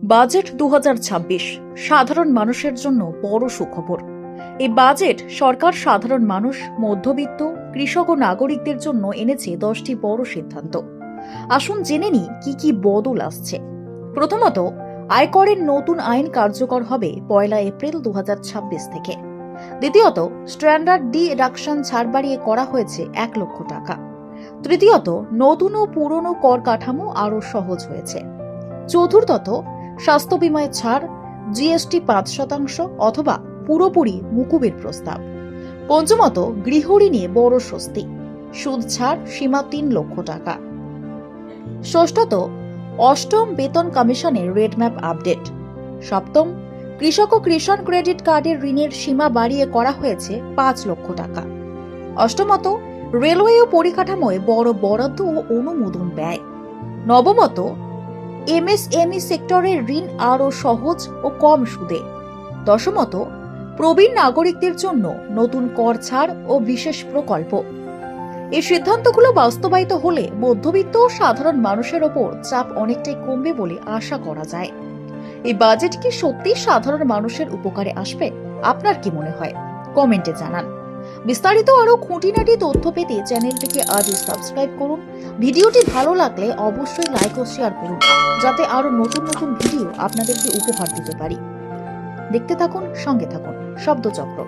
Budget 2026 সাধারণ মানুষের জন্য বড় সুখবর। এই বাজেট সরকার সাধারণ মানুষ, মধ্যবিত্ত, কৃষক ও নাগরিকদের জন্য এনেছে 10টি বড় সিদ্ধান্ত। আসুন জেনে নিই কি কি বদল আসছে। প্রথমত, আয়করের নতুন আইন কার্যকর হবে 1 এপ্রিল 2026 থেকে। দ্বিতীয়ত, স্ট্যান্ডার্ড ডিডাকশন ছাড় বাড়িয়ে করা হয়েছে 1 লক্ষ টাকা। তৃতীয়ত, নতুন ও পুরনো কর কাঠামো আরও সহজ হয়েছে। চতুর্থত, স্বাস্থ্য বিমায় ছাড়, জিএসটি 5% অথবা পুরোপুরি মুকুবের প্রস্তাব। পঞ্চমত, গৃহঋণে বড় স্বস্তি, সুদ ছাড়, সীমা 3 লক্ষ টাকা। ষষ্ঠত, অষ্টম বেতন কমিশনের রেডম্যাপ আপডেট। সপ্তম, কৃষক ও কিষাণ ক্রেডিট কার্ডের ঋণের সীমা বাড়িয়ে করা হয়েছে 5 লক্ষ টাকা। অষ্টমত, রেলওয়ে ও পরিকাঠামোয় বড় বরাদ্দ ও অনুমোদন ব্যয়। নবমত, এমএসএমই সেক্টরের ঋণ আরও সহজ ও কম সুদে। দশমত, প্রবীণ নাগরিকদের জন্য নতুন কর ছাড় ও বিশেষ প্রকল্প। এই সিদ্ধান্তগুলো বাস্তবায়িত হলে মধ্যবিত্ত ও সাধারণ মানুষের ওপর চাপ অনেকটাই কমবে বলে আশা করা যায়। এই বাজেট কি সত্যি সাধারণ মানুষের উপকারে আসবে? আপনার কি মনে হয়? কমেন্টে জানান। বিস্তারিত আরো খুঁটিনাটি তথ্য পেতে চ্যানেলটিকে আজই সাবস্ক্রাইব করুন। ভিডিওটি ভালো লাগলে অবশ্যই লাইক ও শেয়ার করুন, যাতে আরো নতুন নতুন ভিডিও আপনাদেরকে উপহার দিতে পারি। দেখতে থাকুন, সঙ্গে থাকুন শব্দচক্র।